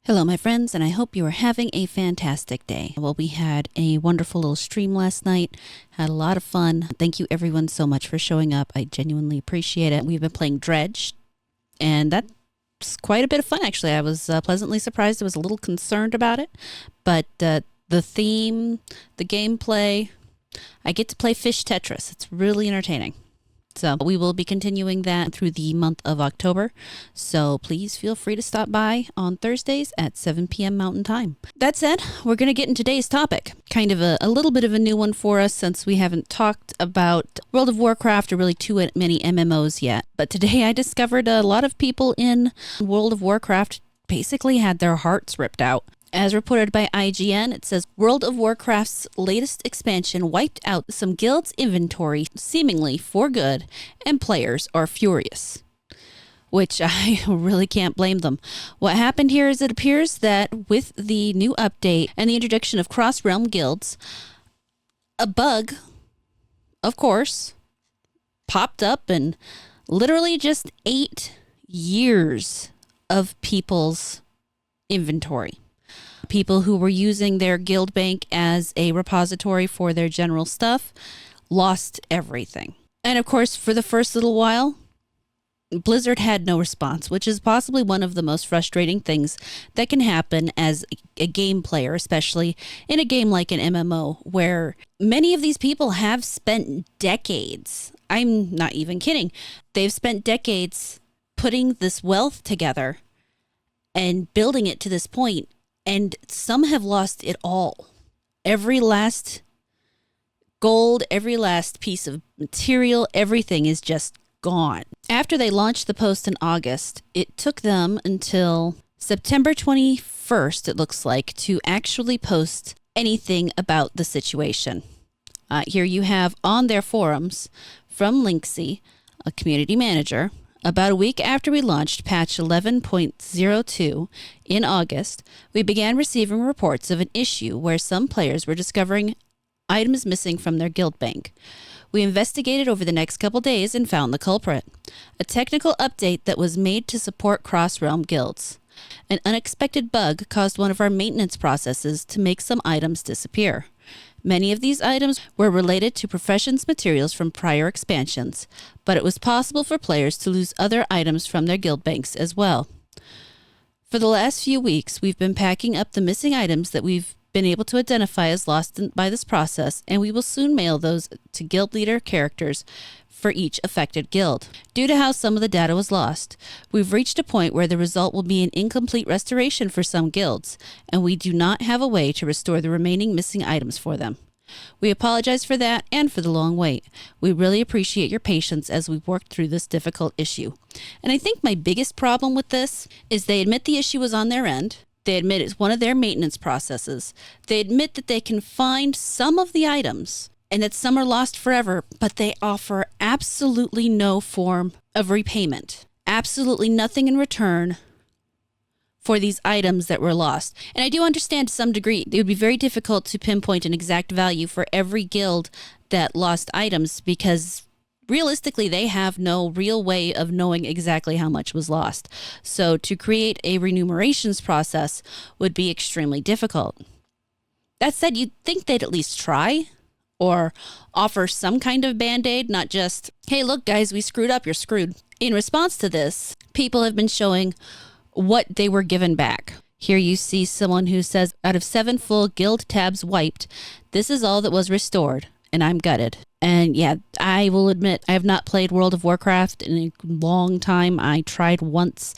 Hello, my friends, and I hope you are having a fantastic day. Well, we had a wonderful little stream last night, had a lot of fun. Thank you everyone so much for showing up. I genuinely appreciate it. We've been playing Dredge, and that's quite a bit of fun, actually. I was pleasantly surprised. I was a little concerned about it, but the theme, the gameplay, I get to play Fish Tetris. It's really entertaining. So we will be continuing that through the month of October. So please feel free to stop by on Thursdays at 7 p.m. Mountain Time. That said, we're going to get into today's topic. Kind of a little bit of a new one for us since we haven't talked about World of Warcraft or really too many MMOs yet. But today I discovered a lot of people in World of Warcraft basically had their hearts ripped out. As reported by IGN, it says World of Warcraft's latest expansion wiped out some guilds' inventory seemingly for good, and players are furious. Which I really can't blame them. What happened here is it appears that with the new update and the introduction of cross-realm guilds, a bug, of course, popped up and literally just ate years of people's inventory. People who were using their guild bank as a repository for their general stuff lost everything. And of course, for the first little while, Blizzard had no response, which is possibly one of the most frustrating things that can happen as a game player, especially in a game like an MMO, where many of these people have spent decades. I'm not even kidding. They've spent decades putting this wealth together and building it to this point. And some have lost it all. Every last gold, every last piece of material, everything is just gone. After they launched the post in August, it took them until September 21st, it looks like, to actually post anything about the situation. Here you have on their forums from Linksy, a community manager. About a week after we launched patch 11.02 in August, we began receiving reports of an issue where some players were discovering items missing from their guild bank. We investigated over the next couple days and found the culprit. A technical update that was made to support cross-realm guilds. An unexpected bug caused one of our maintenance processes to make some items disappear. Many of these items were related to Professions materials from prior expansions, but it was possible for players to lose other items from their guild banks as well. For the last few weeks, we've been packing up the missing items that we've been able to identify as lost by this process, and we will soon mail those to guild leader characters for each affected guild. Due to how some of the data was lost, we've reached a point where the result will be an incomplete restoration for some guilds, and we do not have a way to restore the remaining missing items for them. We apologize for that and for the long wait. We really appreciate your patience as we've worked through this difficult issue. And I think my biggest problem with this is they admit the issue was on their end. They admit it's one of their maintenance processes. They admit that they can find some of the items and that some are lost forever, but they offer absolutely no form of repayment. Absolutely nothing in return for these items that were lost. And I do understand to some degree it would be very difficult to pinpoint an exact value for every guild that lost items because realistically they have no real way of knowing exactly how much was lost. So to create a remunerations process would be extremely difficult. That said, you'd think they'd at least try or offer some kind of band-aid, not just, hey, look, guys, we screwed up, you're screwed. In response to this, people have been showing what they were given back. Here you see someone who says, out of 7 full guild tabs wiped, this is all that was restored, and I'm gutted. And yeah, I will admit, I have not played World of Warcraft in a long time. I tried once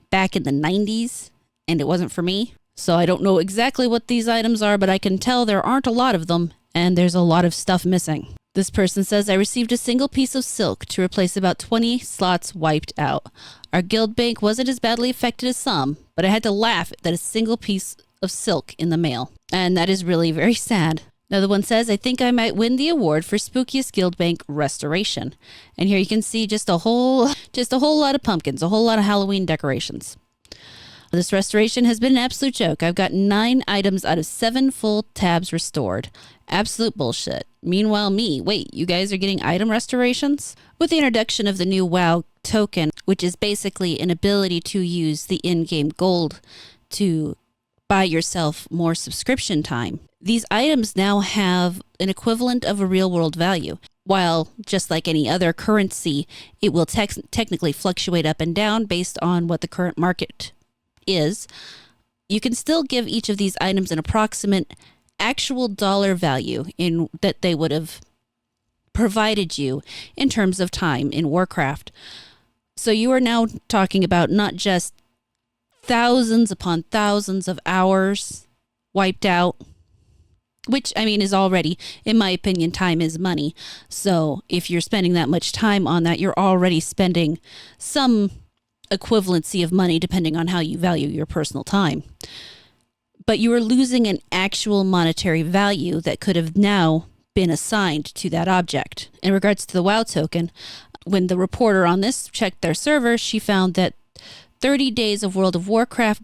back in the 90s, and it wasn't for me. So I don't know exactly what these items are, but I can tell there aren't a lot of them, and there's a lot of stuff missing. This person says, I received a single piece of silk to replace about 20 slots wiped out. Our guild bank wasn't as badly affected as some, but I had to laugh at a single piece of silk in the mail. And that is really very sad. Another one says, I think I might win the award for spookiest guild bank restoration. And here you can see just a whole lot of pumpkins, a whole lot of Halloween decorations. This restoration has been an absolute joke. I've got 9 items out of 7 full tabs restored. Absolute bullshit. Meanwhile, wait, you guys are getting item restorations? With the introduction of the new WoW token, which is basically an ability to use the in-game gold to buy yourself more subscription time. These items now have an equivalent of a real world value. While just like any other currency, it will technically fluctuate up and down based on what the current market is, you can still give each of these items an approximate actual dollar value in that they would have provided you in terms of time in Warcraft. So you are now talking about not just thousands upon thousands of hours wiped out, which I mean is already, in my opinion, time is money. So if you're spending that much time on that, you're already spending some equivalency of money depending on how you value your personal time. But you are losing an actual monetary value that could have now been assigned to that object. In regards to the WoW token, when the reporter on this checked their server, she found that 30 days of World of Warcraft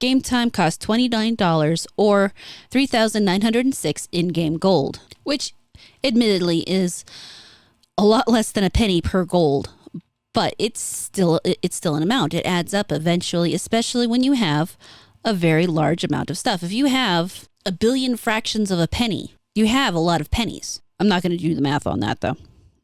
game time cost $29 or 3,906 in-game gold, which admittedly is a lot less than a penny per gold, but it's still an amount. It adds up eventually, especially when you have a very large amount of stuff. If you have a billion fractions of a penny, you have a lot of pennies. I'm not going to do the math on that though.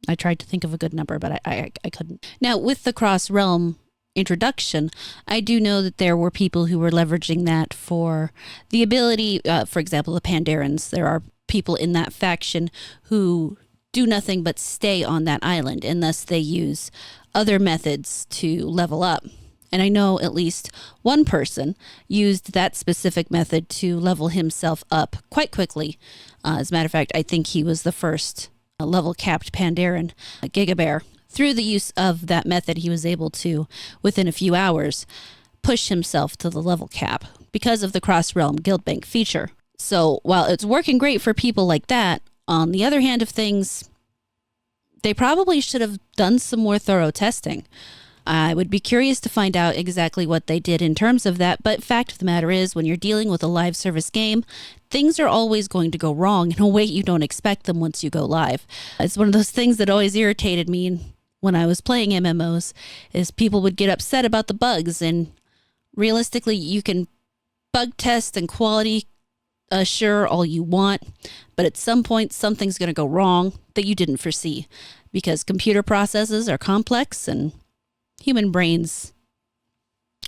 I tried to think of a good number, but I couldn't. Now, with the cross-realm introduction, I do know that there were people who were leveraging that for the ability, for example, the Pandarans. There are people in that faction who do nothing but stay on that island, and thus they use other methods to level up. And I know at least one person used that specific method to level himself up quite quickly. As a matter of fact, I think he was the first level capped Pandaran, Gigabear. Through the use of that method, he was able to, within a few hours, push himself to the level cap because of the cross-realm guild bank feature. So while it's working great for people like that, on the other hand of things, they probably should have done some more thorough testing. I would be curious to find out exactly what they did in terms of that, but fact of the matter is, when you're dealing with a live service game, things are always going to go wrong in a way you don't expect them once you go live. It's one of those things that always irritated me when I was playing MMOs, is people would get upset about the bugs, and realistically, you can bug test and quality assure all you want, but at some point, something's going to go wrong that you didn't foresee, because computer processes are complex and human brains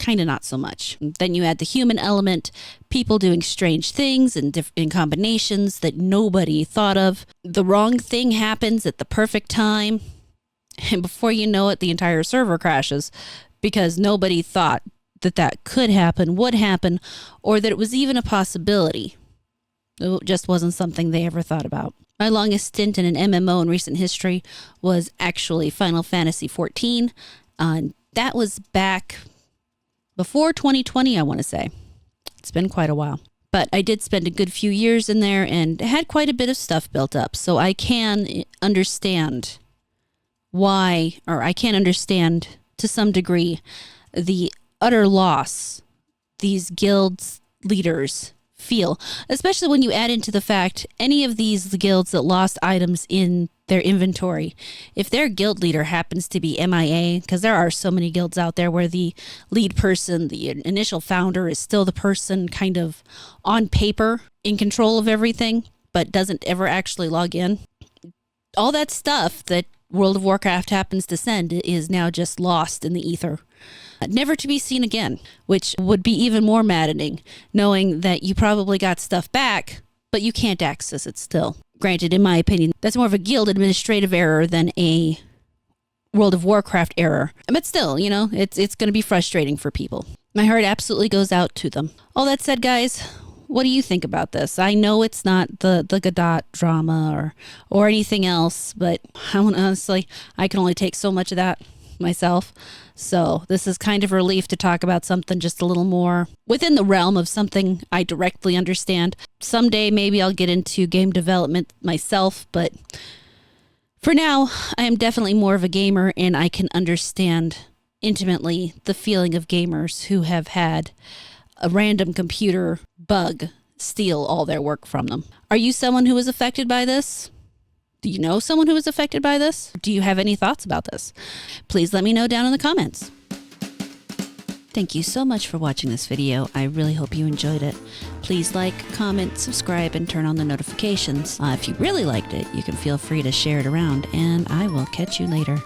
kind of not so much. Then you add the human element, people doing strange things in combinations that nobody thought of. The wrong thing happens at the perfect time, and before you know it, the entire server crashes because nobody thought that that could happen, would happen, or that it was even a possibility. It just wasn't something they ever thought about. My longest stint in an MMO in recent history was actually Final Fantasy XIV. That was back before 2020, I want to say. It's been quite a while. But I did spend a good few years in there and had quite a bit of stuff built up. So I can understand why, or I can understand to some degree, the utter loss these guilds leaders feel, especially when you add into the fact any of these guilds that lost items in their inventory, if their guild leader happens to be MIA, because there are so many guilds out there where the lead person, the initial founder, is still the person kind of on paper in control of everything, but doesn't ever actually log in. All that stuff that World of Warcraft happens to send is now just lost in the ether, never to be seen again, which would be even more maddening, knowing that you probably got stuff back, but you can't access it still. Granted, in my opinion, that's more of a guild administrative error than a World of Warcraft error. But still, you know, it's going to be frustrating for people. My heart absolutely goes out to them. All that said, guys, what do you think about this? I know it's not the Godot drama or anything else, but honestly, I can only take so much of that myself. So this is kind of a relief to talk about something just a little more within the realm of something I directly understand. Someday maybe I'll get into game development myself, but for now I am definitely more of a gamer, and I can understand intimately the feeling of gamers who have had a random computer bug steal all their work from them. Are you someone who was affected by this? Do you know someone who was affected by this? Do you have any thoughts about this? Please let me know down in the comments. Thank you so much for watching this video. I really hope you enjoyed it. Please like, comment, subscribe, and turn on the notifications. If you really liked it, you can feel free to share it around, and I will catch you later.